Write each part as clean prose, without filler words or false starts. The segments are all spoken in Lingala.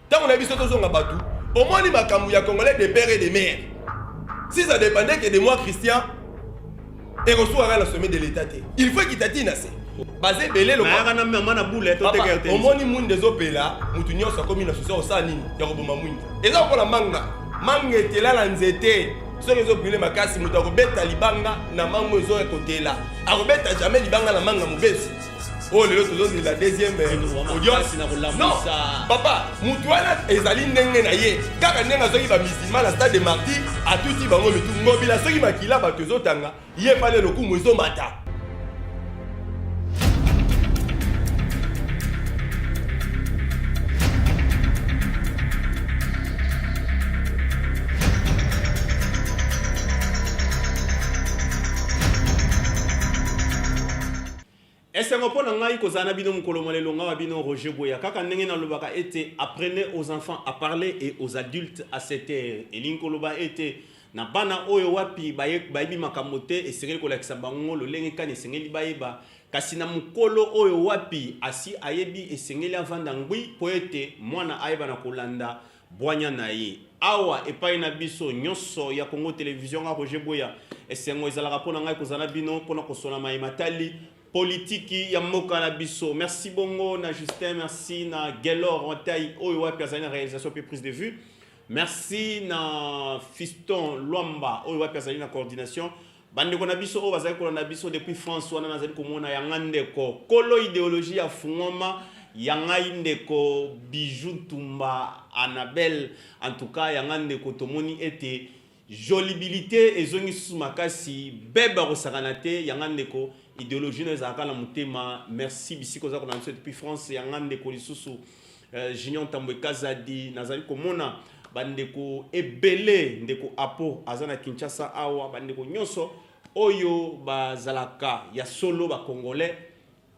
Tant on a vu ce que Batou, au moins il y a Congolais des pères et des mères. Si ça dépendait que de moi, Christian, et reçoit le sommet de l'État. Il faut qu'il t'attine assez. Basé belé le papa, au moins il monde des opéras, mutunyo sa commune associée au Sanini, Yaroboma Mwinda. Et ça pour la manga. Manga était là l'anzete. Ceux qui ont brûlé ma casse, ils ont bête libanga, na mango ils ont côté là. A rebête jamais libanga la manga moubès. Oh, le autre c'est la deuxième audience. Non, papa, Moutouana et Zaline Nengenaye. Car un nenga soki ba musulman la stade de martyr a tout dit bango mitu ngobila soki makila ba tozotanga, yé palé le coup mozo mata. Roger Boya. Apprenez aux enfants à parler et aux adultes à cette ère. Et l'inkoloba était na bana oyo wapi bayebi makamote et sengeli kolakisa bango lolenge kane sengeli bayeba kasi na mukolo oyo wapi asi ayebi et sengeli avanda ngwi poete mwana ayeba na kolanda bwanya na ye awa epai na biso nyonso ya Congo Télévision a Roger Boya esengo ezalaka pona ngai kozana bino pona kosona matali politique ya mboka na biso. Merci bongo na Justin, merci na Gelor Wantai oyo wapi azali na réalisation pe prise de vue. Merci na Fiston Luamba oyo wapi azali na coordination. Bande ko na biso oyo bazali ko na biso depuis France wana nazali komona ya ngandeko kolo idéologie ya fungoma ya ngai ndeko Bijou Tumba Annabelle en tout cas ya ngandeko tomoni ete jolibilité ezongi sumakasi beba rosakanate ya ngandeko idéologie nous a la mutema. Merci bisiko za konanso depuis France ya ngandeko lisusu Junior Tambwe Kazadi nazali komona bandeko ebele ndeko apo azana Kinshasa awa bandeko nyonso oyo bazalaka ya solo ba congolais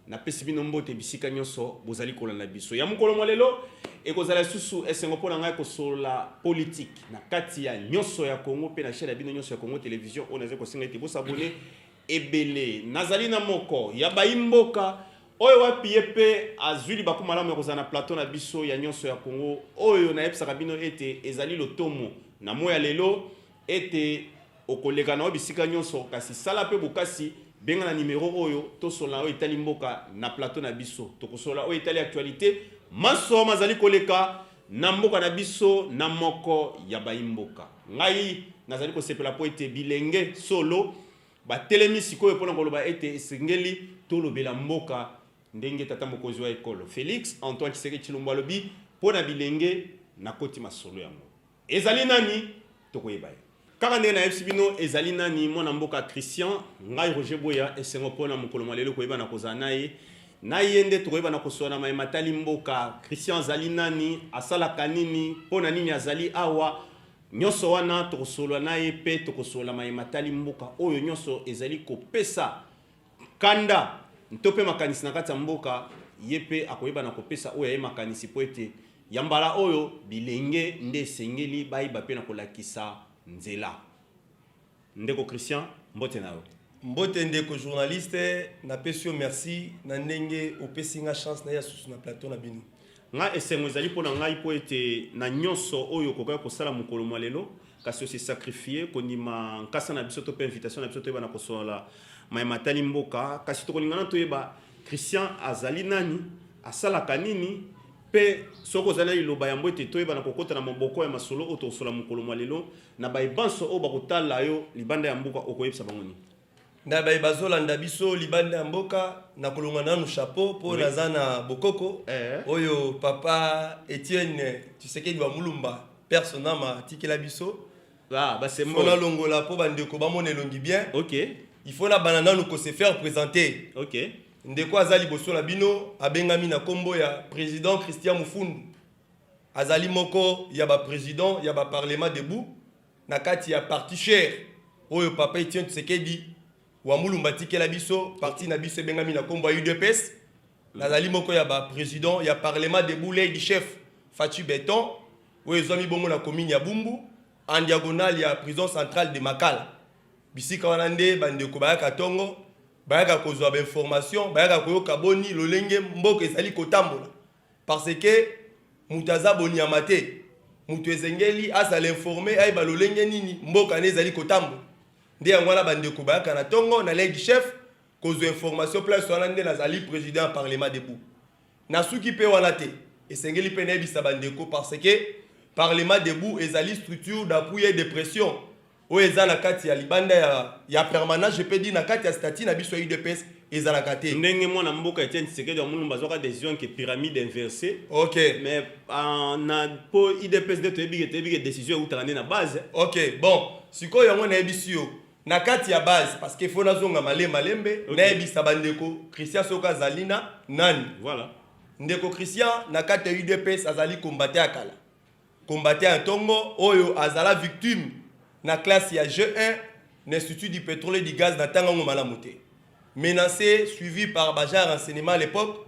na pesi bino mbote bisika nyonso bozali kolanda biso ya mukolo molelo ekozala susu esengo pona ngai kosola politique na kati ya nyonso ya Congo pe na chaîne ya bino nyonso ya Congo Télévision on a kosinga ete bosabone ebele nazali na moko ya baimboka oyo wapi yepe azwili bakumalamu kozana plateau na biso ya nyonso ya Congo oyo na yebisaka bino ete ezali lotomo na moya lelo ete okoleka na bisika nyonso kasi sala pe bokasi benga na numéro oyo tosola oyo etali mboka na plateau na biso tokosola oyo etali actualité maso mazali koleka na mboka na biso na moko ya baimboka ngai nazali kosepela po ete bilenge solo ba telemi sikoyo pona koloba ete singeli tolobela mboka ndenge tata mokozi wa ekolo Félix Antoine Tshisekedi Tshilombo lobi pona bilenge na koti masolo yango ezali nani tokoyeba kaka ndenge na yebisi bino ezali nani mwana mboka Christian ngai Roger Boya esengo pona mokolo malelo koyeba na kozana ye na yende tokoyeba na kosona matali mboka Christian zali nani asalaka nini pona nini azali awa nyonso wana tokosolwa na ye pe tokosola matali mboka oyo nyonso ezali kopesa kanda ntope makanisi na kati ya mboka ye pe akoyeba na kopesa oyo ye makanisi po ete yambala oyo bilenge nde sengeli bayiba pe na kolakisa nzela ndeko Christian mbote na yo mbote ndeko journaliste na pesio merci na ndenge opesinga chance na ya susu na plateau na bino nga esengo ezali pona ngai po ete na nyonso oyo kokoya kosala mokolo malelo kasi osi sacrifier konima nkasa na biso to pe invitation na biso to yeba na kosola matali mboka kasi tokolingana toyeba Christian azali nani asalaka nini pe soko zana liloba ya mbote toyeba na kokota na maboko ya masolo oyo tokosola mokolo malelo na bayibanso oyo bakotala yo libanda ya mboka okoyebisa bango nini na bazolanda biso libanda ya mboka na kolonga nanu chapeau po naza na bokoko oyo papa Etienne Tshisekedi wa Mulumba personnellement tikela biso c'est moi na longola po bandeko bamona elongi bien OK il faut na banana nous se faire présenter OK ndeko azali boso na bino abengami na kombo ya président Christian Mufundu azali moko ya ba président ya ba parlement debout na kati ya parti cher oyo papa Etienne Tshisekedi wa Mulumba tikela biso parti na biso bengami na kombo ya UDPS nazali moko ya ba président ya parlement debout lady chef Fatou Beton oyo zomi bongo na commune ya Bumbu en diagonale ya prison centrale de Makala bisika wana nde bandeko bayaka tongo bayaka kozwa ba information bayaka koyoka boni lolenge mboka ezali kotambola parce que mutaza boniama te mutu ezengeli azala informé ayeba lolenge nini mboka ne ezali kotambo nde yango wana bandeko bayaka na ntongo na legi chef kozwa information place wana nde nazali président ya parlement debout nasuki mpe wana te esengeli mpe nayebisa bandeko parce que parlement debout ezali structure d'appui et de pression oyo eza na kati ya libanda ya permanence je peux dire na kati ya statut na biso ya UDPS ezalaka te ndenge mwana mboka Etienne Tshisekedi Mulumba azwaka décision que pyramide inversée. OK mais na po UDPS de toyebi décision eutaka nde na base. OK bon sikoyo yango nayebisi yo na kati ya base parce que faut nazonga malembe nayebisa bandeko Christian soka azali na nani voilà ndeko Christian na kati ya UDPS azali combattant akala combattant ntongo oyo azala victime na classe ya G1 l'Institut du pétrole et du gaz na tangango malamu te menacé suivi par baja renseignement à l'époque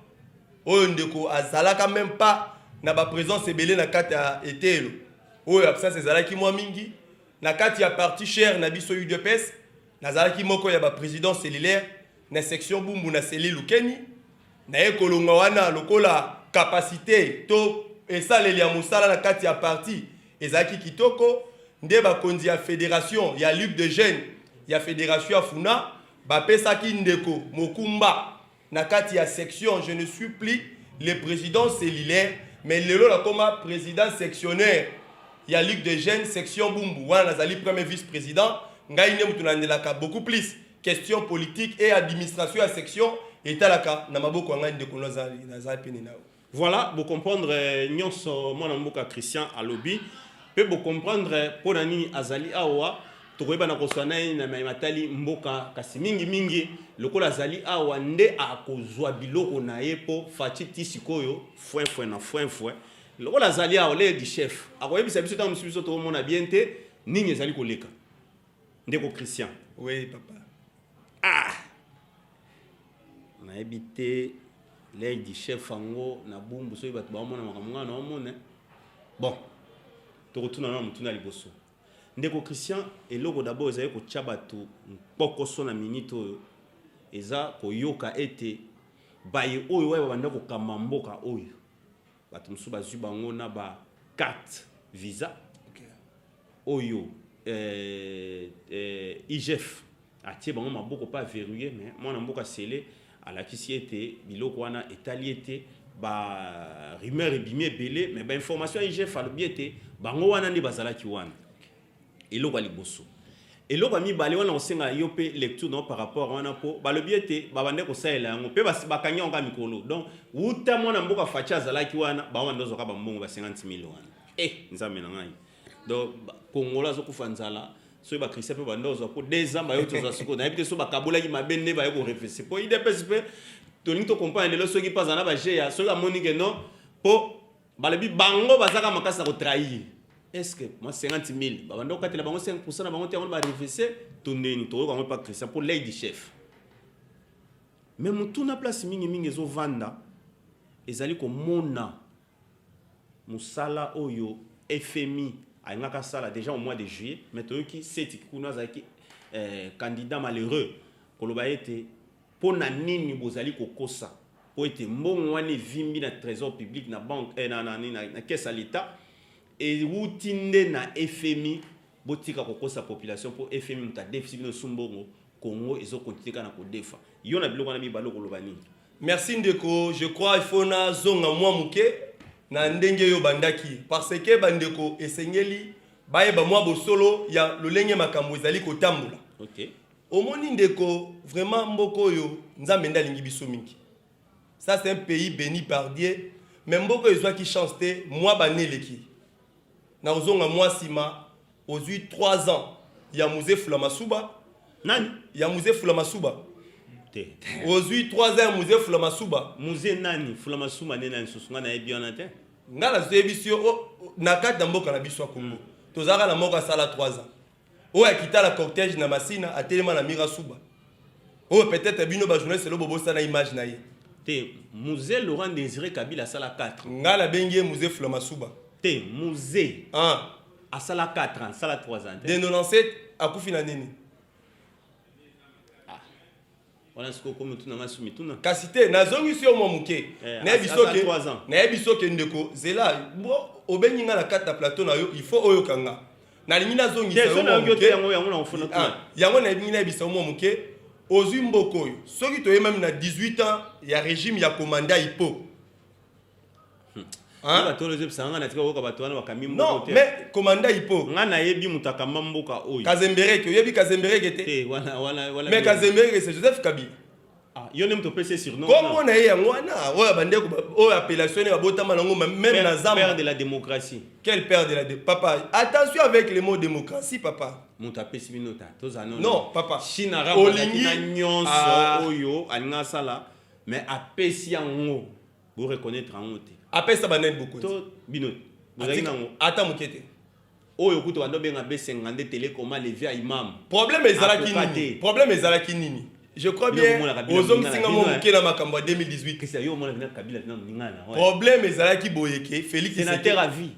oyo ndeko azalaka même pas na ba présence ebele na kati ya etelo oyo absence ezalaki mwa mingi na kati ya parti cher na biso UDPS nazalaki moko ya ba président cellulaire na section bumbu na seli lukeni na ekolonga wana lokola capacité to esaleli ya mosala na kati ya parti ezalaki kitoko nde bakonzi ya fédération ya Ligue de Jeunes ya fédération ya Funa bapesaki ndeko mokumba na kati ya section je ne suis plus le président cellulaire mais lelo la koma président sectionnaire ya Ligue de Jeunes section bumbu wana nazali premier vice-président ngai ne mutu nandelaka beaucoup plus question politique et administration ya section etalaka na maboko ngai ndeko nazali pene nao. Voilà, vous comprendre nyonso mwana mboka Christian alobi pe vous comprendre pona nini azali awa tokoyeba na koswana na matali mboka kasi mingi lokola azali awa nde akozwa biloko na ye po faci tisikoyo foin lokola azali awa le di chef akoyebisa biso tango biso to mona bien te nini ezali koleka ndeko Christian. Oui papa. Na ebité le di chef ango na bumbu so ibatu ba mona makamwa na omone bon to retourna na mutuna liboso ndeko Christian eloko d'abord ezali ko tchabatu pokoso na minute oyo eza koyoka ete baye oyo wa banda ko kamamboka oyo batu musu bazwi bango na ba carte visa oyo IGF atie bango maboko pas verrouillé mais mwana mboka scellé alakisi ete biloko wana etali ete ba rumeur ebimi ebele mais ba information IGF alobi ete bango wana nde bazalaki wana eloko liboso eloko mibale wana osenga yo pe lecture non par rapport wana po balobi ete babande kosalela yango pe bakanya nga mikolo donc uta mwana mboka facha azalaki wana bawana ndozoka bambongo ba 50,000 wana nzambe na ngai donc kongola zokufa nzala so ba Christian pe bandozo po 2 ans ba yo tozo siko na ebite so bakabola ki mabende ba yo ko réfléchir po IDPS pe tolingi to comprendre le so ki pas na ba jeya so la monique non po balobi bango bazaka makasa ko trahir. Est-ce que moi 50,000 babando katela bango 5% na bango te on ba réfléchir tondeni to ko pas Christian pour l'aide du chef mais mutuna place mingi zo vanda ezali ko mona musala oyo FMI a sala déjà au mois de juillet mais to ki seti kuna zaki candidat malheureux koloba ete pona nini bozali kokosa po ete mbongo wana vimbi na trésor public na banque na caisse à l'état et wutinde na FMI botika kokosa population pour FMI muta déficit no sumbongo Congo ezo continuer na kodefa yo na biloko na mibalo koloba nini. Merci ndeko, je crois il faut na zonga mwa muke na ndenge yo bandaki parce que bandeko esengeli bayeba mwa bosolo ya lolenge makambo ezali kotambola. OK. Omoni ndeko vraiment mboko yo nzambe ndalingi biso mingi. Ça c'est un pays béni par Dieu mais mboko ezwa ki chance te moi baneleki. Na ozonga mwa sima ozui 3 ans ya musée Flamasuba. Nani? Ya musée Flamasuba. Ozui 3 ans ya musée Flamasuba. Musée nani? Flamasuba nena nsusunga na ebiona te. Ngala zebisio na kati na mboka na biso Congo. Tozaka na mboka sala 3 ans. O akita la cortège na Masina atelema na Mira Suba. O peut-être bino ba journaliste lo bobosa na image na ye. Te musée Laurent Désiré Kabila sala 4. Ngala bengie musée Flamasuba. Te musée à sala 4 ans, sala 3 ans. De 97 akufi na nini? On a ce qu'on comme tout n'a soumis tout na. Kasité nazongi sur mon muke. Na bisoke. 3 ans. Na bisoke ndeko zela bo obenyinga na kata plateau na yo il faut oyo kanga. Na lingi nazongi sur yo muke. Yango na ofuna tout. Yango na bingina biso mo muke. Ozui mboko yo. Soki to même na 18 ans ya régime ya commanda Ipo. Non, mais commanda Ipo. Ngana yebi mutaka mamboka oyo. Kazembereke, yebi Kazembereke te. Wala. Mais Kazembereke c'est Joseph Kabila. Ah, yo nem to PC sur non. Comme on a eu ngwana, oya bandeko oya appellation ba botama nango même na zamba. Père de la démocratie. Quel père de la papa? Attention avec les mots démocratie papa. Mutape siminota. Non, papa. Shinara na nyonso oyo alinga sala mais apesi yango pour reconnaître en ote. Après ça banen beaucoup. To binot. Attends mukete. Oyo kuto bando benga B50 télécom levé à imam. Problème ezalaki nini? Problème ezalaki nini? Je crois bien aux hommes singa mo mukela makambo 2018. Que c'est yo mona Kabila na ningana. Problème ezalaki boyeke Félix sénateur à vie.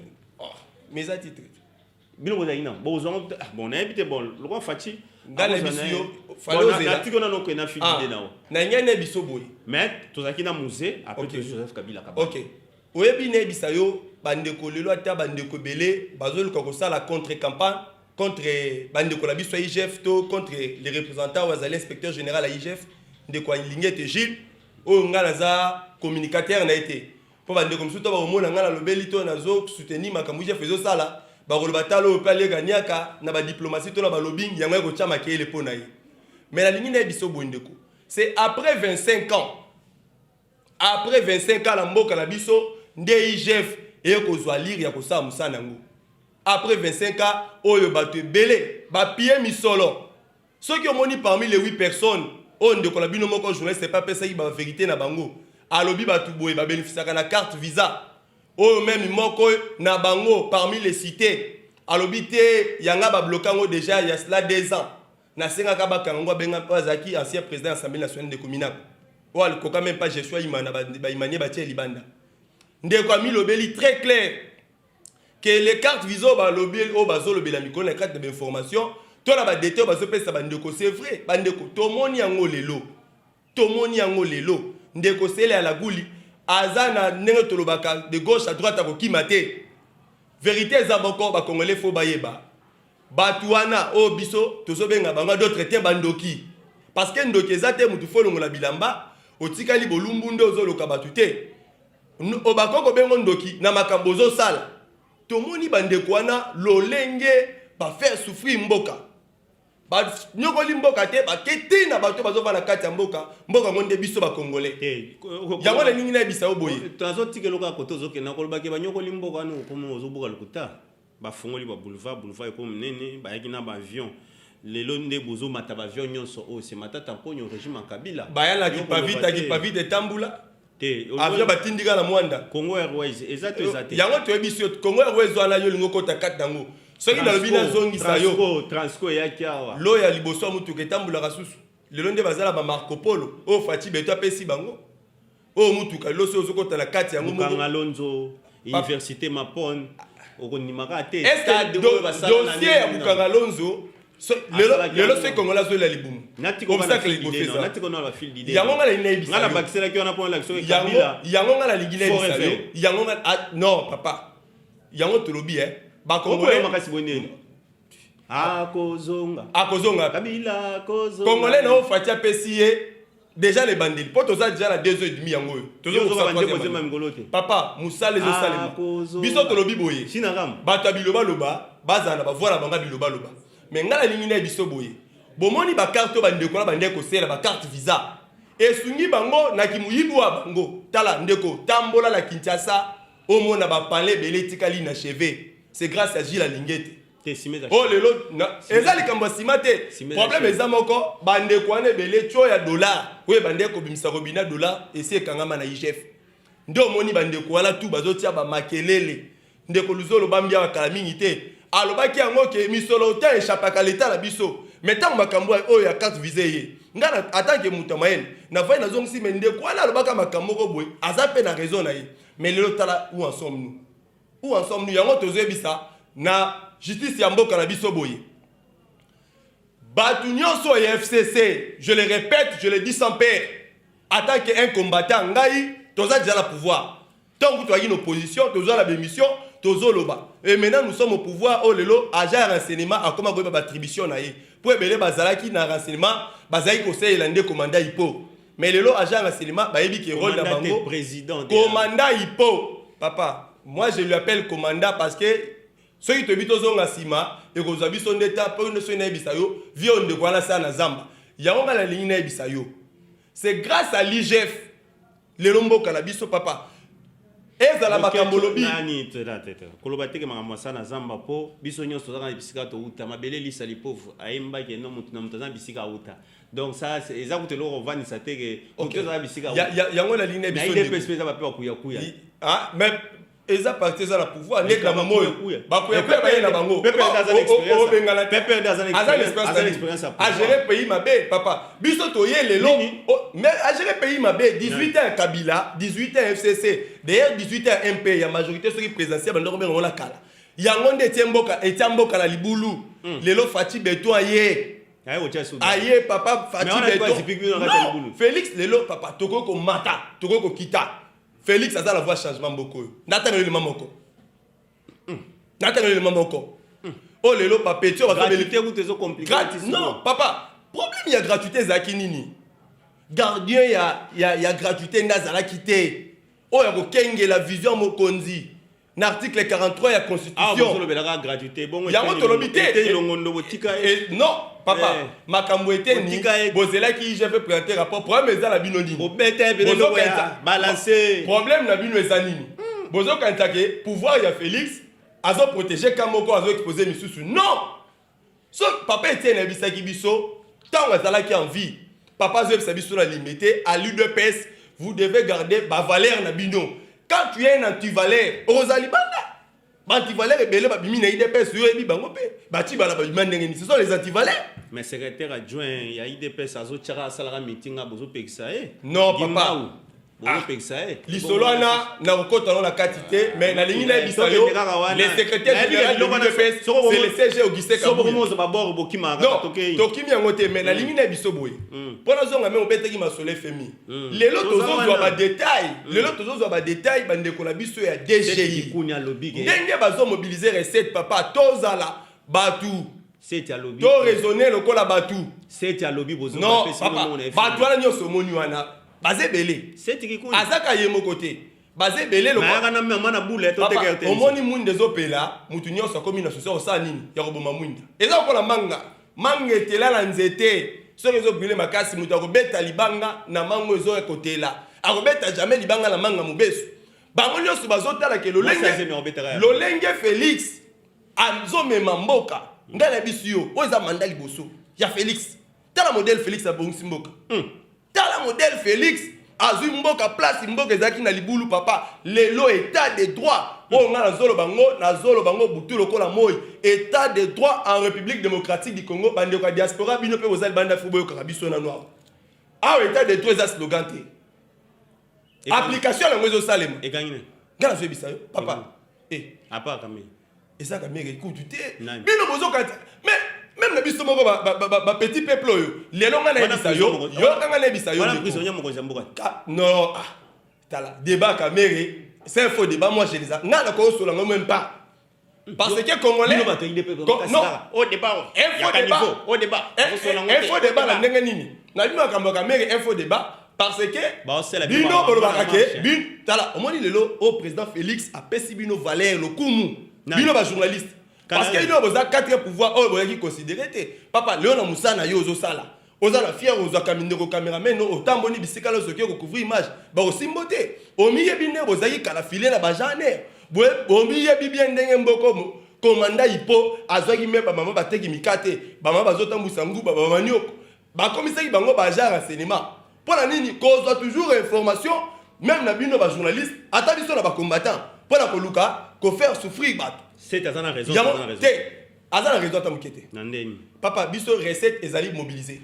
Mais à titre. Bino boza ina. Bon na habité bon. Le roi Fati ngana biso na tiko na noko na fidide na o. Na ngana biso boye. Mais tozaki na musée après Joseph Kabila Kabila. OK. Oyebi ne bisayo bandeko lelo ata bandeko belé bazoluka ko sala contre campagne contre bandeko la biso IGF to contre les représentants aux l'inspecteur général à IGF ndeko Lingete Gilles o ngala za communicateur na été pour bandeko msuto ba omona ngala lobeli to nazo soutenir makambo IGF ezo sala ba ko batalo pa le ganiaka na ba diplomatie to na ba lobbying yango ko chama ke le pona yi mais la ligne na biso bondeko c'est après 25 ans la mboka na biso nde IGF et kozwa lire ya kosala musana ngo après 25 ans oyo bato belé ba pied misolo ceux qui ont moni parmi les 8 personnes on de kola bino moko journaliste c'est pas pesa ba vérité na bango alobi bato boye ba bénéficier na carte visa oyo même moko na bango parmi les cités alobi te yanga ba blokango déjà il y a cela 2 ans na senga ka ba kango benga Pazaki ancien président de l'Assemblée nationale de Cominaco o al ko quand même pas Jesua imana ba imanie ba tie libanda ndeko ami lobeli très clair que les cartes viso ba lobeli o bazo lobela mikolo les cartes d'information to la ba dété bazo pesa bandeko c'est vrai bandeko to moni yango lelo ndeko sele à la guli azana ndenge to lobaka de gauche à droite ko kimate vérité za boko ba congolais fo bayeba batuana o biso tozo benga banga d'autres te bandoki parce que ndoki ezate mutu fo longola bilamba otikali bolumbu ndo ozoloka batuté obakoko bengo ndoki na makambo zo sala tomoni bandeko wana lolenge ba faire souffrir mboka ba nyokoli mboka te ba keti na bato bazo bana kati ya mboka ngonde biso ba congolais yango le ningi na bisa oboye transo tikeloka koto zo kena koloba ke ba nyokoli mboka no komo ozo boka lokuta ba fongoli ba boulevard ko menene ba yaki na ba avion lelo nde bozo mata ba avion nyonso o se matata ponyo régime Kabila bayala ki pa vite tambula avion batindika na mwanda Congo Airways ezate yango to ebisio Congo Airways wana yo lingo kota kat dango soki na lobi na zongi sayo transco ya kiawa lo ya liboso mutu ketambula kasusu lelo nde bazala ba Marco Polo o Fati beto apesi bango o mutu ka loso ozokota na kati yango moko Alonso université Mapon okonimaka te stade dossier ya Bukanga Alonso lelo se Kongola zo la libumu obstacle libofeza natiko na ba fil d'idée yango ngala ina ibisa ngala bakisela ki wana pona la kiso Kabila yango ngala lingile ibisa yango ngala non papa yango tolobi ba Congolais makasi bonene akozonga Kabila kozonga Congolais na ofati apesiye déjà les bandits poto za déjà na 2h30 yango papa musale zo salema biso tolobi boye sinagam bato biloba loba bazana ba voilà banga biloba loba mais ngala lingi na biso boye bomoni ba carte bandeko na bandeko sela ba carte visa esungi bango na kimuyibwa bango tala ndeko tambola na Kinshasa omona ba palais belé tikali na chevet c'est grâce à Gilles Lingete oh lelo ezali kamba simate problème ezamoko bandeko ane belé cho ya dollar we bandeko bimisa robina dollar esi ekangama na IGF ndo moni bandeko wala tu bazotia ba makelele ndeko luzolo bambia wakala mingi te alobaki yango ke misolo ta échappaka l'état la biso metango makambo oyo ya carte visée ye ngana atanke muta mayene na vai na zongi si mende ko ala alobaka makambo ko boy azape na raison na ye mais lelo tala où en sommes nous yango tozebisa na justice ya mboka na biso boye Batu nyonso ya FCC, je le répète, je le dis sans peur. En tant qu'un combattant, ngai, toza déjà le pouvoir. Tant que tu as une opposition, tu as la démission, tu as loba. Et maintenant nous sommes au pouvoir, oh lelo, agent renseignement, en comment vous attribution na ye. Pour ébeler bazalaki na renseignement, bazali conseil landé commandant Hippo. Mais lelo agent renseignement, ba yebi ki rôle na bango. Président. Commandant Hippo. Papa, moi je lui appelle commandant parce que ceux qui te dit aux Sima et que vous avez son état pour une sonne bisayo, viennent de quoi ça na Zamba. Yango la ligne bisayo. C'est grâce à l'IGF, le lombo kalabiso papa. Et ça la makambolobi. Nani tera tera. Kolobate ke makambo sana Zamba po biso nyonso za na bisika to uta mabele lisa li pauvre ayemba ke no mutu na mutu za bisika uta. Donc ça c'est exact lo revani sa teke mutu za bisika uta. Yango la ligne biso. Na ile pespesa ba pe kuya kuya. Ah mais eza parti za la pouvoir nek na mamoyo bakoya kuya ba na bango pepe dans une expérience bengala pepe dans une expérience à gérer pays mabe papa biso to ye lelo mais à gérer pays mabe 18 ans Kabila 18 ans FCC d'ailleurs 18 ans MP ya majorité ceux qui présidentiel bandoko bengo la kala yango nde tiamboka la libulu lelo Fati Beto aye aye papa Fati Beto Félix lelo papa toko ko mata toko ko kita Félix a la voix changement beaucoup. N'attendez le mamoko. N'attendez le mamoko. Oh lelo papa, tu vas gratuité ou tes compliqué. Non, papa. Problème il y a gratuité zakinini. Gardien il y a gratuité nazala quitté. Oh ya kenge la vision mokonzi. L'article 43 la constitution. Ah vous le belaka gratuité. Bon. Ya motolobité. Non, papa. Makambo était ni. Bozela qui je vais présenter rapport. Problème ezala binoni. Balancer. Problème na bino ezanini. Bozo kantake pouvoir ya Félix azo protéger Kamoko azo exposer misusu. Non. So papa était na bisaki biso tant azala qui en vie. Papa zo biso la limité à l'UDPS, vous devez garder ba valeur na bino. Quand tu es un anti-valeur, Rosalie Banda, anti-valeur et belé babimi na IDPS yo ebi bango pe. Bati bala babima ndengeni, ce sont les anti-valeurs. Mais secrétaire adjoint, il y a IDPS azo tchara salara meeting a bozo peksa e. Non papa. Bozo peksa e. Lisolana na okota na quantité, mais na ligne na bisayo, les secrétaires généraux de l'IDPS, c'est le CG Augustin Kabou. Sobo mo babor bokima ga toke. Tokimi yangote mais na ligne na biso boye. Pona zonga me obeteki masole femi. Lelo tozozwa ba détail, lelo tozozwa ba détail bandeko na biso ya DGI. Ndenge bazo mobiliser recette papa tozala batu. C'est à lobby. To raisonner lokola batu. C'est à lobby bozo non papa. Batu wana nyoso moni wana. Bazé belé. C'est qui azaka yemo côté. Bazé belé le papa. Na mana boule to te kerte. Omoni munde zopela, mutu nyoso komi na soso sa nini ya koboma mwinda. Eza kola manga. Manga etela la nzete. Soki ezobrile makasi mutu akobeta libanga na mango ezo ekotela. Akobeta jamais libanga na manga mubesu. Bango nyoso bazotala ke lolenge Félix azomema mboka. Ngala bisu yo, oza manda liboso. Ya Félix. Tala modèle Félix abongisi mboka. Tala modèle Félix azui mboka place mboka ezaki na libulu papa. Lelo état de droit. Oh nga na zolo bango butu lokola moy. État de droit en République démocratique du Congo bande ko diaspora bino pe bozali banda fubo ko biso na noir. Ah état de droit za slogan te. Application la mozo salem. Et gagné. Ngala zo bisayo papa. À part quand même. Et ça quand même écoute tu t'es. Bino bozo kata. Mais même na biso moko ba petit peuple yo. Lelo nga na bisayo. Yo nga na bisayo. Voilà prisonnier moko jamboka. Non, tala débat caméré. C'est un faux débat, moi je les ai. Non, d'accord, même pas. Parce que Congolais. Non, au débat. Au débat. Un faux débat, la nini. Na bino caméré, un faux débat. Parce que. Bino Bolobakake, bin, tala, au moins il est là, au président Félix a pessi bino valeur, le kumu. Bino ba journaliste. Parce qu'il y a 4 pouvoirs, oh, qui considéré. Papa, Léon Moussana, yo, sala. Oza la fière aux caméras caméramen no autant boni bisika lo soki ko couvrir image ba aussi mbote o miye bine bozaki kala filer na bajane bo miye bibien ndenge mboko commanda ipo azwaki me ba mama bateki mikate ba mama bazotambusa nguba ba manioko ba komisaki bango ba jara cinéma pona nini kozwa toujours information même na bino ba journaliste ata biso na ba combattant pona ko luka ko faire souffrir bat c'est azana raison azana raison tamukete nandeni papa biso recette ezali mobiliser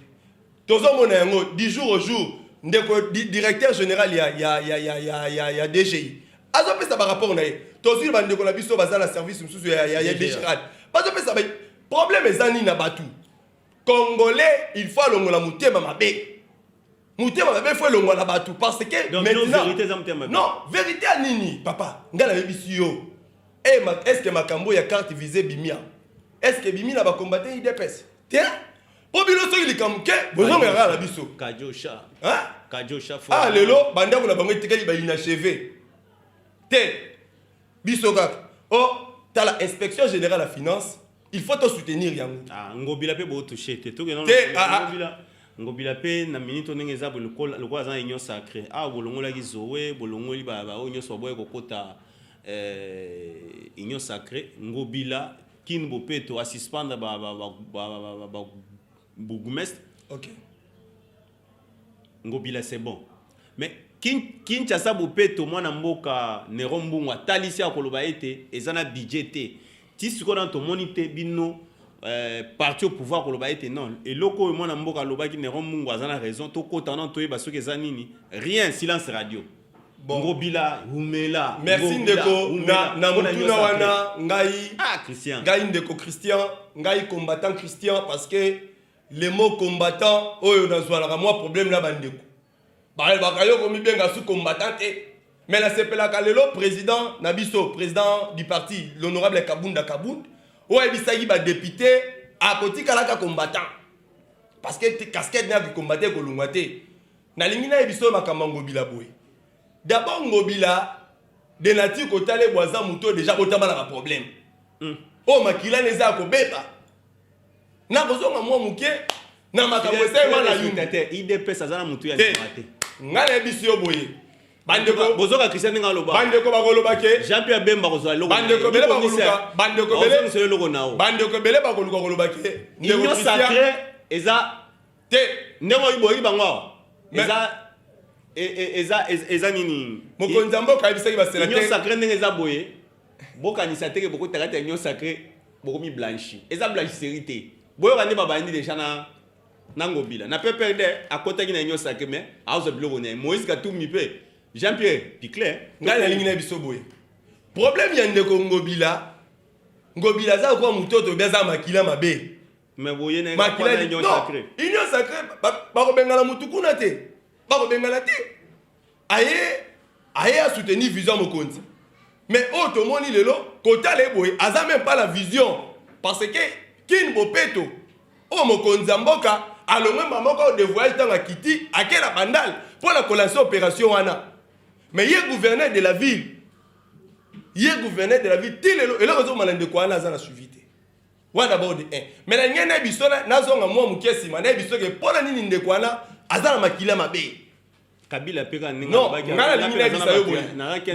Tozo monengo 10 jours au jour ndeko directeur général ya DGI azo pesa ba rapport na ye tozo ba ndeko na biso bazala service mususu ya DGI bazo pesa ba problème ezani na batu Congolais, il faut longola mutema mabe. Mutema mabe faut longola batu parce que donc maintenant non, vérité à nini papa, ngala yebisi yo. Est-ce que makambo ya carte visée bimia? Est-ce que bimia va combattre IDPS? Tiens. Po bilo so il kamke, bozo ngala la biso. Kajosha. Hein? Kajosha fo. Ah lelo banda ko na bango tikali ba inachevé. Te biso kaka. Oh, t'as la inspection générale de la finance. Il faut te soutenir yango. Ah, ngobila pe bo toucher te to ke non. Ngobila pe na minute ndenge za lokola za union sacré. Ah bolongola ki zowe, bolongoli ba union so boye kokota union sacré. Ngobila kin bo pe to suspendre ba bourgmestre. OK. Ngobila c'est bon. Mais Kinshasa bopeto mwana mboka Nero Mbungu talisi akoloba ete ezana budget ti siko dans ton monité bino parti au pouvoir koloba ete non et loko mwana mboka loba ki Nero Mbungu azana raison to kota non to yeba soki ezanini rien silence radio. Bon. Ngobila humela. Merci ndeko na mutuna wana ngai Christian. Ngai ndeko Christian, ngai combattant Christian parce que les mots combattant oyo nazwala moi problème là bandeko. Bakayo komi benga sous combattant mais la sepela lelo président Nabiso président du parti l'honorable Kabunda Kabund o ebisaki ba député à côté kalaka combattant parce que casquette na ki combattre ko lungate na lingina ebiso makamba ngobila boy d'abord ngobila de nati ko tale boisa muto déjà botama na problème o makila neza ko beba na kozonga mwa muke na makambo sema na yunga IDPS azana mutu ya ndimate ngale bisio boye bandeko bozoka Christian ngaloba bandeko bakoloba ke Jean-Pierre Bemba kozwa logo bandeko bele bakoluka bandeko bele c'est logo nao bandeko bele bakoluka koloba ke union sacrée eza te ndemo iboyi bango eza nini mokonzi mboka bisaki ba sénateur union sacrée ndenge eza boye bokanisa teke boko takata union sacrée boko mi blanchi eza blanchisserie te boyo kande babandi déjà na ngobila na pe perde akotaki na union sacrée mais azo biloko ne Moïse Katumbi pe Jean-Pierre Piclet ngala lingi na biso boye problème ya ndeko ngobila za kwa mutoto beza makila mabe mais boye na makila union sacrée ba ko bengala mutukuna te ba ko bengala te aye a soutenir vision mokonzi mais automoni lelo kotale boye aza même pas la vision parce que kin bopeto o mokonzi mboka alongwe mamoko de voyage dans la kiti akela bandal pour la collation opération wana mais il est gouverneur de la ville tilelo et là on malande ko wana za na suivi te wa d'abord de 1 mais na ngene bisona nazonga mwa mukesi mana bisoke pona nini ndeko wana azana makila mabe Kabila peka ninga non ngala lingi na bisayo boye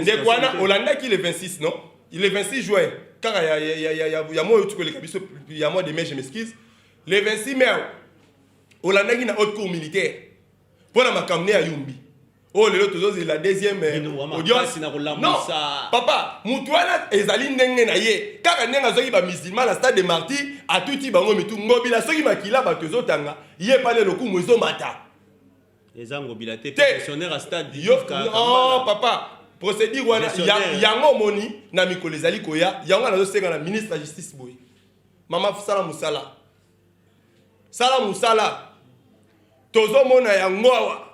ndeko wana Olanda ki le 26 non le 26 juin kaka ya mo yutuko le kabiso ya mois de mai je m'excuse le 26 mai Olanda ki na haute cour militaire pour la makamne ya Yumbi oh lelo tozozi la deuxième audience non papa mutuana ezali ndenge na ye kaka ndenga zoki ba musulman na stade de Martyrs a tuti bango mitu ngobila soki makila ba tozotanga ye pale lokumu ezomata ngobila te pensionnaire à stade non papa procédure wana yango moni na mikolo ezali koya yango na zosenga na ministre de justice boy mama sala musala tozomona yango awa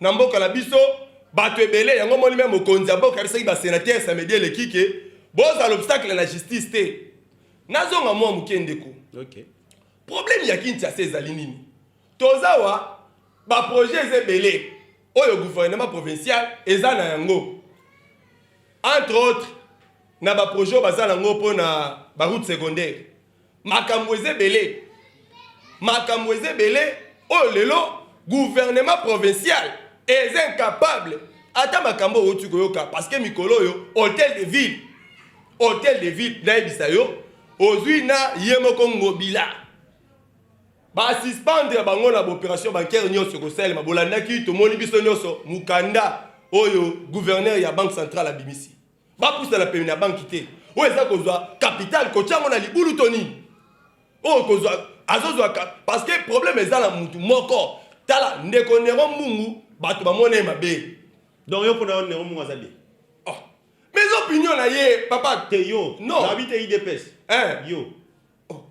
na mboka na biso bato ebele yango moni même mokonzi ya mboka bisaki ba sénateur samedi lekike boza l'obstacle na justice te nazonga mwa mukendeko OK problème ya Kinshasa ezali nini tozawa ba projet ezebele oyo gouvernement provincial eza na yango entre autres na ba projet bazala yango pona ba route secondaire makambo ezebele oyo lelo gouvernement provincial est incapable ata makambo otu koyoka parce que mikolo yo hôtel de ville na ebisayo ozui na yemoko ngobila ba suspendre bango na opération bancaire nyonso ko sel mabolanda ki to moni biso nyonso mukanda oyo gouverneur ya banque centrale abimisi ba pousse la pemina banque te o eza kozwa capital ko tiango na libulu toni o kozwa azozwa parce que problème ezala mutu moko tala ndeko Nero Mbungu bato bamone mabe donc yo pona Nero Mbungu azabi mes opinions na ye papa te yo non habite IDPS hein yo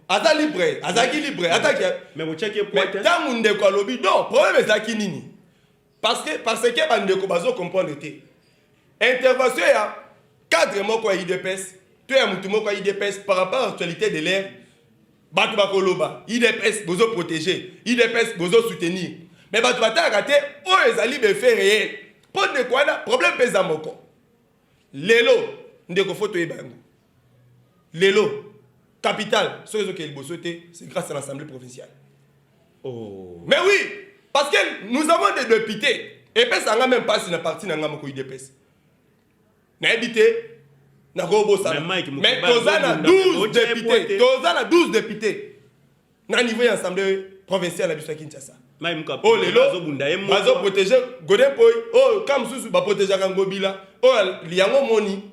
aza libre azaki libre ataki mais vous checkez mais point tant ndeko alobi non problème ezaki nini parce que bandeko bazo comprendre te intervention ya cadre moko ya IDPS to ya mutu moko ya IDPS par rapport à l'actualité de l'air bato bakoloba IDPS bozo protéger IDPS bozo soutenir mais bato batalaka te oyo ezali befe réel mpo ndeko wana problème mpe eza moko lelo ndeko fo toyeba yango lelo capital soki ezokende liboso te c'est grâce à l'Assemblée provinciale. Oh. Mais oui, parce que nous avons des députés et puis ça n'a même pas si na parti na ngamo ko IDPS na habité na robo ça mais tozana 12 députés tozana 12 députés na niveau de l'Assemblée provinciale à biso Kinshasa. Oh lelo bazo protéger Godin Boy oh comme sous ba protéger Ngobila oh liango moni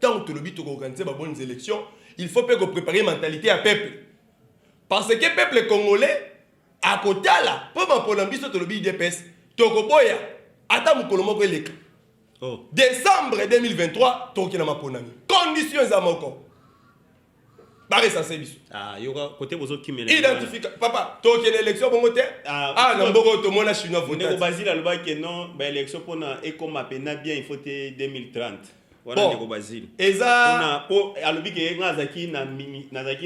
tant que le but de organiser de bonnes élections, il faut préparer une mentalité à peuple. Parce que le peuple congolais, à côté là, pour l'ambition de l'IDPS, Tokoboya, attends mon décembre 2023, Tokina Maponami. Conditions à mon corps. Barré ça c'est bis. Ah, il y aura côté bozo qui me identifie papa, Tokina élection bon côté. Ah, non, bon to mona chinois voter. Ndeko Basile aloba que non, ba élection pour na ekoma pena bien il faut 2030. Voilà Ndeko Basile. Eza po alobi que ngazaki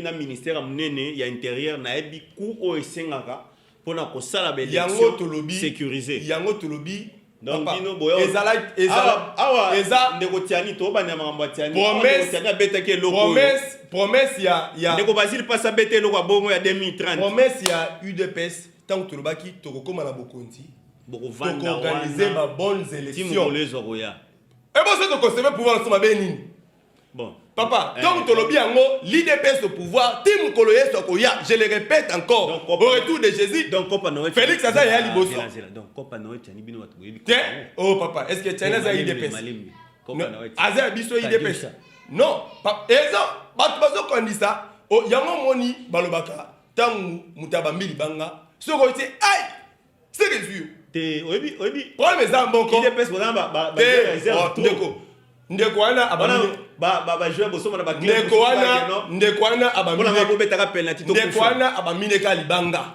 na ministère munene ya intérieur na ebi ku o esengaka pona ko sala ba élection sécurisée. Yango tolobi donc bino boyo ndeko tiani to banya mamba tiani tiani abetake loko promesse ya ndeko Basile passa bete loko bongo ya 2030 promesse ya UDPS tant que tolobaki tokokoma na bokonzi boko vanda organiser ba bonnes élections timo lezo roya et bon c'est de conserver pouvoir sur ma bénine bon papa tant que tolobi yango l'IDPS au pouvoir tim koloye sokoya je le répète encore au retour de Jésus donc Copa Noël Félix Aza ya liboso donc Copa Noël tiani bino watu oh papa est-ce que tiani za IDPS Copa Noël Aza biso IDPS non ezo bato bazo kondisa o yango moni balobaka tangu mutabambili banga soko ti ai c'est que tu te obi problème za mboko IDPS bona ba ndeko wana abamile ba jouer bosomo na ba ndeko wana abamile bona ba betaka penalty to ndeko wana abamile ka libanga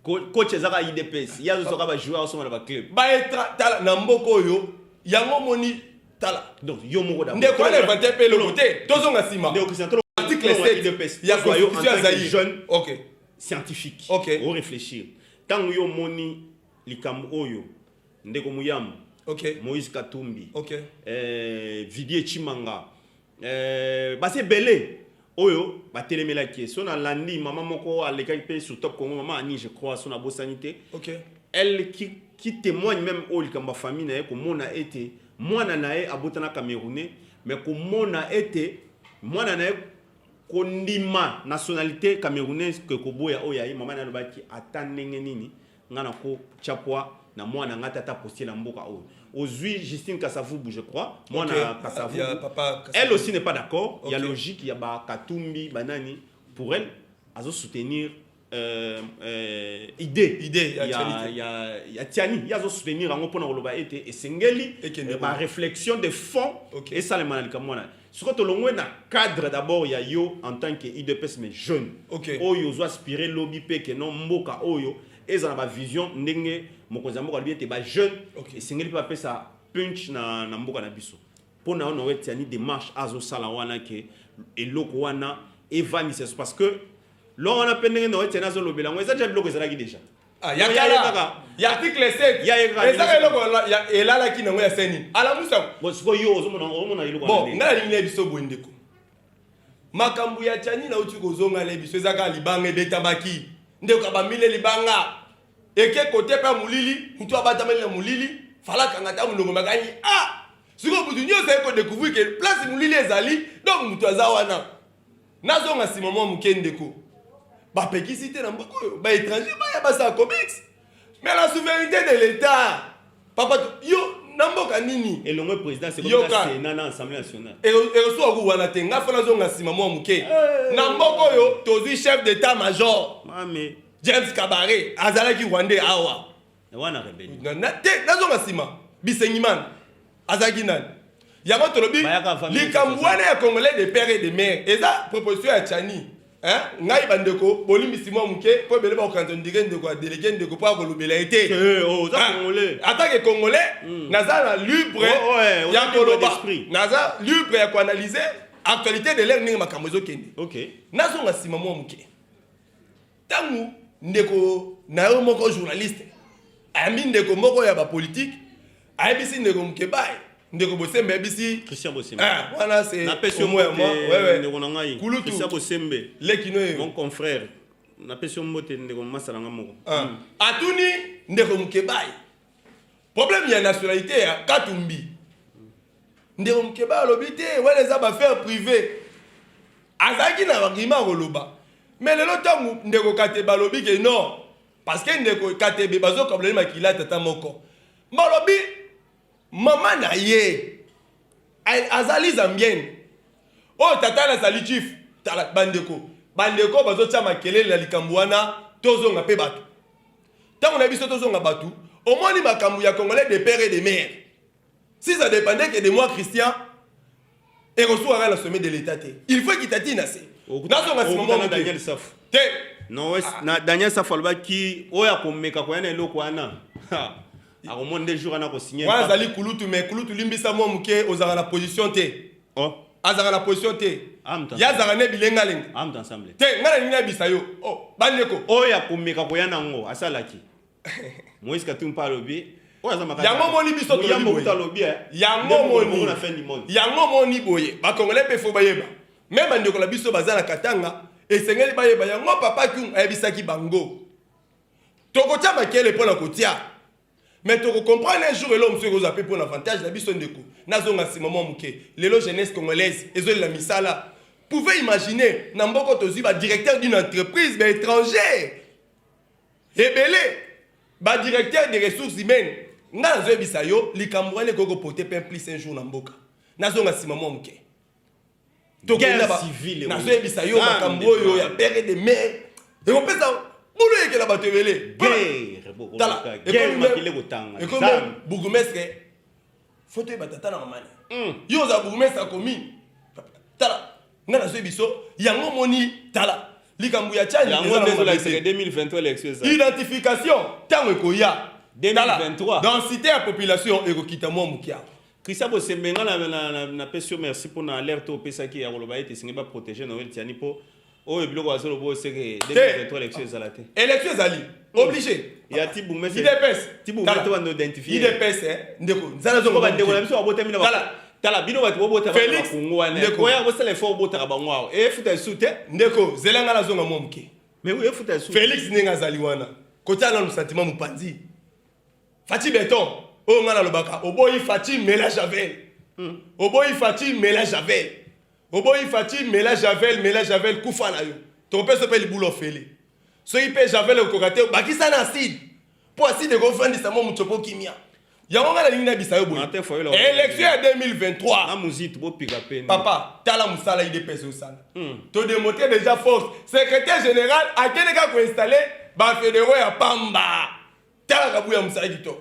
coach ezaka IDPS yazo soka ba jouer bosomo na ba club ba etra tala na mboko oyo yango moni tala donc yo moko da ndeko wana vante pe le côté tozonga sima ndeko Christian article 7 IDPS ya constitution za jeune OK scientifique OK au réfléchir tant yo moni likambo oyo ndeko Muyam OK Moïse Katumbi OK Vidier Chimanga base belé oyo ba telemela ki so na landi maman moko aleka pe sur Top Congo maman Ani je crois son abo sanité OK elle qui témoigne même au likamba famille na ko mona été mwana nae abotana camerounais mais ko mona été mwana nae ko ndima nationalité camerounaise que ko boya oya maman na lobaki atandenge nini ngana ko chapwa na mwana ngata ta poster la mboka o aujourd'hui Justine Kasavubu je crois mwana Kasavubu elle aussi n'est pas d'accord il y a logique il y a ba Katumbi banani pour elle azo soutenir idée il y a Tiani il y a azo soutenir en pona loba été et sengeli ba réflexion de fond et ça le manalika mwana surtout to longwe na cadre d'abord il y a yo en tant que IDPS mais jeune oyo zo aspirer lobby pe que non mboka oyo et ça na ba vision ndenge mokonzi mboka lui était ba jeune et sengeli pa pesa punch na mboka na biso pona on aurait Tiani démarche azo sala wana ke eloko wana evani c'est parce que l'on a peine no Tiani azo lobela ngo déjà biloko ezalaki déjà ah ya kala ya article 7 ezaka eloko ya elala ki nango ya seni ala musa bon siko yo ozomona eloko bon ngala lingi biso bwendeko makambu ya Tiani na uti kozonga le biso ezaka libanga betabaki ndeko abamile libanga eke côté pa mulili mutu abatamele mulili fala kanga ta mulongo makanyi ah siko butu nyoso eko découvrir que place mulili ezali donc mutu azawana nazonga si moment mukendeko ba pekisité na mboko ba étranger ba ya basa comics mais la souveraineté de l'état papa yo na mboka nini et le président c'est comme ça c'est na assemblée nationale et so ku wana tenga fana zonga si moment muke na mboko yo tozi chef d'état major mais James Kabaré azalaki Rwandais awa wana rebelle na zonga sima bisengiman azaki nani yango tolobi likambu wana ya congolais de père et de mère eza proposition ya Tiani hein ngai bandeko bolimbisi mwa muke po bele ba kanton digende ko délégué ndeko pa ko lobela été oh ça congolais attaque congolais naza na libre ya koloba naza libre ya ko analyser actualité de l'air ninga makambo ezokende OK nazo ngasima mwa muke tangu ndeko na yo moko journaliste ayambi ndeko moko ya ba politique ayebisi ndeko muke bae ndeko Bosembe ayebisi Christian Bosembe voilà c'est na pesio moi ndeko na ngai Christian Bosembe lekino mon confrère na pesio mbote ndeko masala nga moko atuni ndeko muke bae problème ya nationalité ya Katumbi ndeko muke bae lobité wala za ba faire privé azaki na bagima koloba mais lelo tangu ndeko Kateba lobi ke non parce que ndeko Katebe bazo problème makila tata moko mbalobi mama na ye azali zambienne o tata na sali chief tala bandeko bazo tia makelele na likambo wana tozonga pe bato tango na biso tozonga bato omoni makambo ya congolais de père et de mère si ça dépendait que de moi Christian et reçoit la sommet de l'état il faut qu'il tatine assez nazonga si moment Daniel Saf te non na Daniel Saf alba ki oya komeka ko yana eloko wana a au des jours na ko signer wana zali kulutu mais kulutu limbisa mo muke ozanga na position te azanga na position te ya zanga ne bilenga lenga ensemble te ngana nina bisayo bandeko oya komeka ko yana ngo asalaki Moïse Katumbi palobi yango moni biso to lobi yango moni boye ba congolais pe fo bayeba même bandeko la biso bazana katanga esengeli bayeba yango papa ki ayebisaki bango tokotia makele pona kotia mais tu comprends un jour et l'homme se goza pour l'avantage la biso ndeko nazonga si moment muke lelo jeunesse congolaise ezoli la misala pouvez imaginer na mboko tozi ba directeur d'une entreprise ba étrangère ebele ba directeur des ressources humaines nga zo ebisa yo likambo wana koko porter pain plus un jour na mboka nazonga si moment muke to guerre civile nazo ebisa yo makambo yo ya père de mère et on peut ça bulu yeke la bato ebele guerre comme bourgmestre photo e batata na mamani yo za bourgmestre akomi tala nga nazo biso yango moni tala likambo ya tchani yango ndezola 2023 élection identification tango ekoya 2023 densité ya population ekokita mwa mukia Christian Bosembe na pesio merci pour na alerte au pesaki ya koloba ete singa ba protéger Noël Tiani po o ebiloko azolo bo seke 2023 élection ezalate élection ezali obligé ya tibu mese tibu meto bando identifier IDPS ndeko nzala zo ba ndeko na biso abotami na tala bino batu bobota ba Kongo wana oya bo sele fo bota ba ngwao e futa sute ndeko zelanga na zonga momke mais oui futa sute Félix ninga zali wana kotana no sentiment mupanzi Fati Beton o ngana lobaka oboyi Fati Mela Javel oboyi Fati Mela Javel oboyi Fati Mela Javel kufa na yo to pe so pe libulo fele so ipe Javel okokate bakisa na acide po acide ko fandi sa mo mutsopo kimia yango ngana lingi na bisayo boy élection ya 2023 na muzito bo pika pene papa tala musala IDPS osala to démontrer déjà force secrétaire général akeneka ko installer ba fédéraux ya pamba tala kabuya musala kito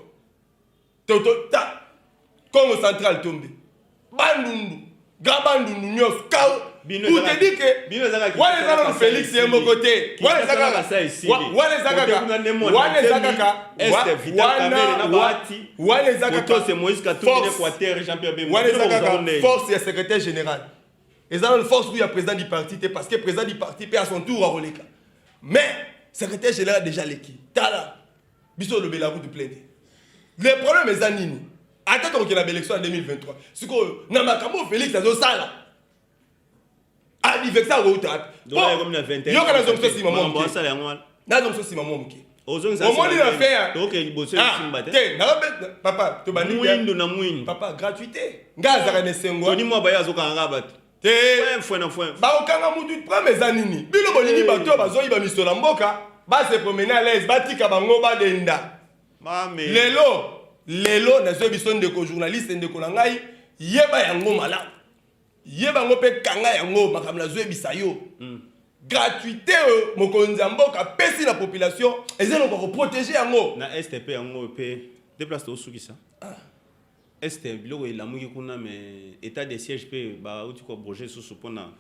to ta Congo central tombe bandundu gabandundu nyos kaw ou te dit que wale zaka Félix yembo côté wale zaka c'est Moïse Katumbi Équateur Jean-Pierre Bemba wale zaka force ya secrétaire général et ça une force où il y a président du parti parce que président du parti peut à son tour à roleka mais secrétaire général déjà l'équipe tala biso le bela route plein le problème est zanini attends qu'on ait l'élection en 2023 c'est que na makambo Félix azo sala avec ça route donc comme na 21 yo kana zonso si maman bon sala ngwa na zonso si maman mki ozonzo au moins il a fait donc il bosse simba te na papa to bandi mwindo na mwindo papa gratuité ngaza kana sengo ni mo baya zoka ngaba te foi ba okanga mutu premier zanini bilo bolini bato bazo iba misola mboka ba se promener à l'aise batika bango ba denda mame lelo na zo biso ndeko journaliste ndeko na ngai yeba yango malamu yeba ngo pe kanga yango makambo na zo ebisa yo gratuité mokonzi ya mboka pesi la population ezelo ko protéger yango na STP yango pe déplace au sukisa ST biloko elamuki kuna mais état de siège pe ba uti ko projet sous pona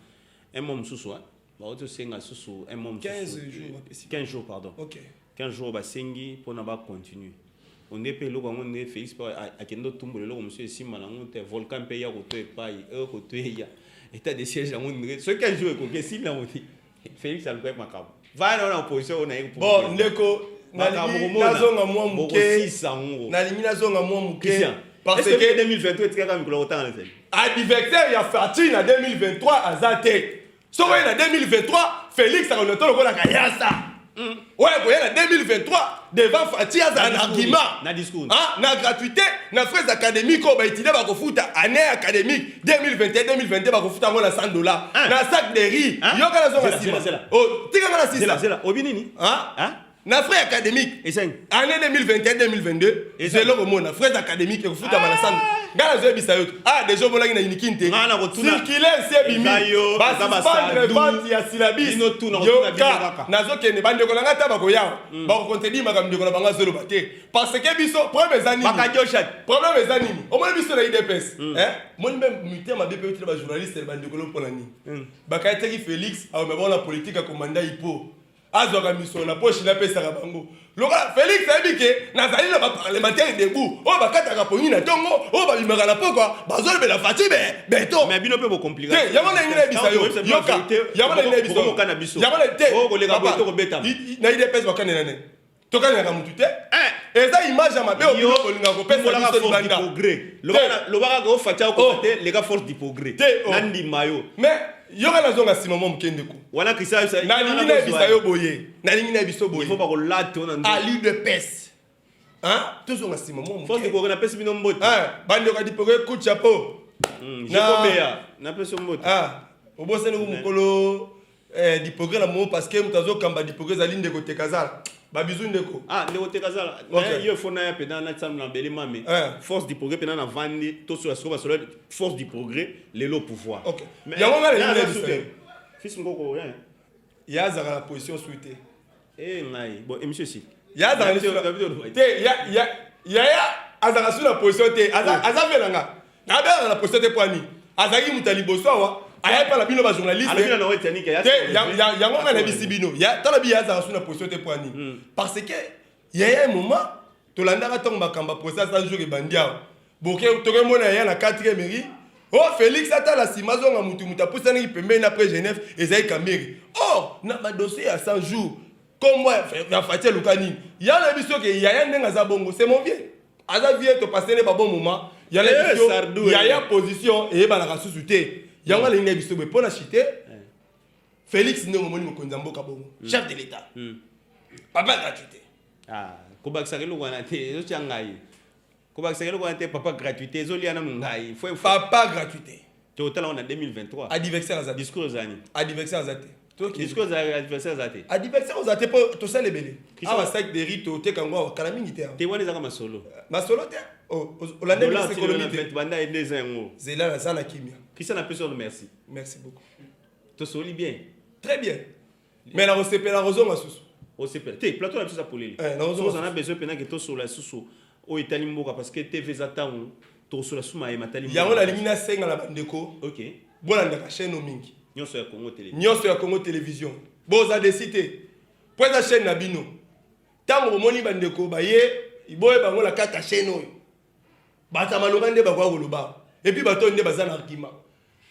un mom sous Bah, autre senga sous un moment. 15 jours. 15 jours, pardon. Ok. 15 jours, bah, sengi pour n'a pas continuer. On est payé, on est Félix, à Kendo Tumbo, le monsieur Simon, on est volcan payé à côté, pas côté, il y a état de siège à mon degré. Ce 15 jours, que si là, on dit Félix a le ma cam. Va dans la position, on a eu. Bon, Ndeko, nazonga mwa muke. Nalingi nazonga mwa muke. Parce que 2023, tu as quand même le temps. Adversaire, il y a Fatine en 2023 à Zate. Sauf en 2023, Félix a renoté le rôle à Kayasa. Ouais, en 2023, devant Fatih, il y a un argument. Na discours. Na gratuité, na frais académiques, on va étudier à foot année académique 2021-2022, on va foot à $100. Na sac de riz. Il y a un là. Oh, tu as c'est là, c'est là. Obinini. Na frais académique. Et c'est année 2021-2022, c'est le moment na frais académique que foot à $100. Ngala zo bisa yoto. Déjà molaki na inikinte. Circulaire c'est bimi. Suspendre vente ya syllabus. Yoka. Nazo kende bande ko nanga taba ko yawa. Ba ko contredire makambo ko na banga zolo bate. Parce que biso problème ezani. Problème ezani. Au moins biso na IDPS. Moi même muté ma BPO ba journaliste bande ko lo pona ni. Ba kaiteki Félix a me bona politique a commanda ipo. Azoka mission na poche na pesa ka bango. Loka Félix abike nazali na parlementaire debout. O bakata ka poni na tongo, o ba bimaka na pokwa, bazole be la fatibe, beto. Mais bino pe bo compliqué. Yama na ngina bisa yo. Yoka. Yama na ngina bisa. Ko kana biso. Yama na te. O ko lega bo to ko beta. Na ide pesa bakane na ne. Tokana ka mutu te. Eza image ma be o bino ko linga ko pesa biso banda. Lobaka ko fatia ko te, les gars force du progrès. Nandi mayo. Mais yoka na zonga sima mo mkende ko. Wana kisa ça. Na lingi na bisa yo boye. Na lingi na biso boye. Il faut pas ko late on à l'île de pes. Tout zonga sima mo mkende. Force du progrès na pesa bino mbote. Bande ko di progrès coup de chapeau. Na pesa mbote. Obosene ko mukolo di progrès la mo parce que mutazo kamba di progrès za linde ko tekazala. Babizu ndeko. Ndeko tekazala. Yo fona ya pena na tsam na bele mame. Force du progrès pena na vandi to sur la sur force du progrès les lots pouvoir. OK. Yango ngale ni biso. Fils ngoko rien. Ya za la position souhaitée. Ngai. Bon, monsieur si. Ya za te ya azaka sur la position te. Aza velanga. Na ba la position te poani. Azaki mutali bosowa. Aya pa la bino ba journaliste. Ala na wetani ke ya. Yango ngana bisibino. Ya tala bi ya za sur la position te poani. Parce que il y a un moment to landaka tong bakamba procès ça jour e bandia. Boke to ke mona ya na 4e mairie. Oh Félix atala simazo nga mutu mutapusa ngi pembeni après Genève ezai kamiri. Oh na ba dossier à 100 jours. Comme moi na fatia lukani. Ya na biso ke ya ndenga za bongo c'est mon vieux. Aza vieux to passer les ba bon moment. Ya na biso ya position et ba na kasusu te. Yango linga biso be pona chité. Félix ndongo moni mokonza mboka bongo. Chef de l'état. Papa gratuité. Kobakisa kelo wana te zo changai. Kobakisa kelo wana te papa gratuité zo liana ngai. Papa gratuité. Total on a 2023. Adversaire azate. Discours zani. Adversaire azate. Discours adversaire azate. Adversaire azate pour to sale belé. Ah sac de rito te kango kala mingi te. Te wana zaka masolo. Masolo te. Hollandais c'est économie te. Banda et des ans. Zela na sana kimia. Christian appelle sur le merci. Merci beaucoup. To soli bien. Très bien. Mais la recette la raison masusu. OCP. Te plateau la ça pour les. On a besoin pendant que to sur la susu o itali mboka parce que TV zatamu to sur la suma e matali. Ya on elimina senga la bandeko. OK. Bolanda ka chaîne mingi. Nyonso ya Congo Télévision. Nyonso ya Congo Télévision. Boza de cité. Pour la chaîne Nabino. Tango moni bandeko baye iboye bango la kata chaîne oyo. Bata malobande ba kwa koloba. Et puis bato nde bazana argument.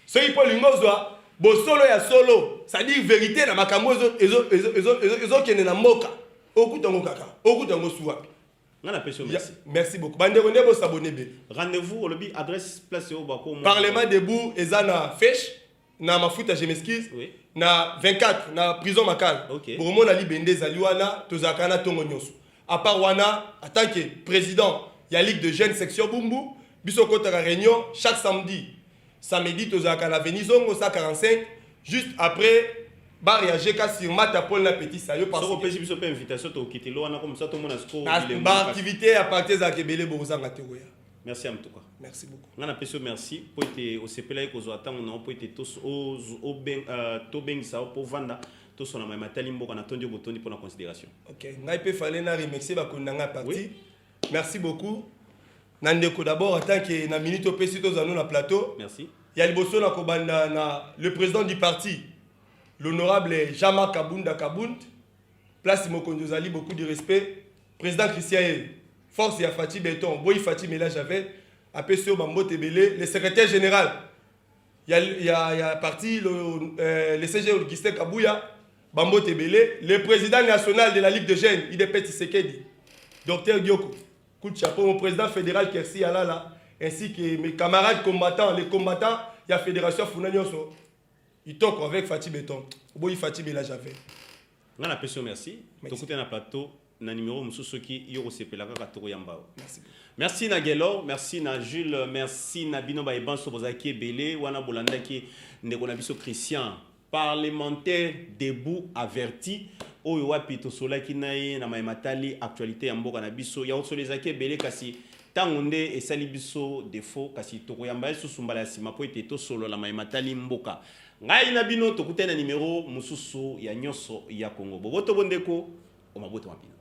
Ce qui peut lingozwa bo solo ya solo, ça dit vérité na makambo ezo kene na mboka. Okutango kaka. Okutango suwapi. Merci beaucoup. Rendez-vous au lobby adresse place au Bako. Parlement debout ezana fèche na mafuta je m'excuse. Na 24 na prison Makal. Pour moi na libende zaliwana tozakana tongo nyoso. À part wana en tant que président il y a ligue de jeunes section Bumbu biso kota réunion chaque samedi. Samedi tozakana Venizongo 145 juste après bar ya jeka sur mata Paul na petit sayo parce que pesi biso pe invitation to quitter lo wana comme ça tout le monde a score bar activité à partir za kebele bozanga teroya. Merci en tout cas. Merci beaucoup. On a peso merci pour être au CPLA ko zo attendre on pour être tous au ben to ben ça pour vanda tous on a matali mboka na tondi botondi pour la considération. OK, ngai pe fallait na remercier ba kondanga parti. Merci beaucoup. Nandeko d'abord en tant que na minute pesi to zano na plateau. Merci. Il y a liboso na kobanda na le président du parti l'honorable Jean-Marc Kabunda Kabound, place Mokondo Zali, beaucoup de respect. Président Christian, force ya Fati Béton, Boy Fati Mela Javet, APCO Bambo Tebele, le secrétaire général. Il y a parti le CG Augustin Kabouya, Bambo Tebele, le président national de la Ligue de Jeunes, IDP Tshisekedi, Dr Gyoko, coup de chapeau, mon président fédéral Kersi Alala, ainsi que mes camarades combattants, les combattants, il y a la fédération Funanyoso. Ils toquent avec Fati Béton, Boy Fati Mela Javet. On a merci. Merci. Un plateau. Na numéro Moussousoki Yoro Sepelaka Katoro Yambao. Merci. Merci na Gelo, merci na Jules, merci na Bino Baïban Sobozaki Belé, Wana Bolanda ki Nekonabiso Christian, parlementaire debout averti, Oyo Wapi Tosola Kinaï, na Maimatali, actualité Yamboka Nabiso, Yao Solezaki Belé Kasi, Tangonde et Salibiso défaut, Kasi Toko Yambaye Susumbala Simapo et Teto Solo, la Maimatali Mboka. Ngai na Bino, Tokute na numéro Moussoussou, ya Nyoso, ya Congo. Boboto Bondeko, Omaboto Mapino.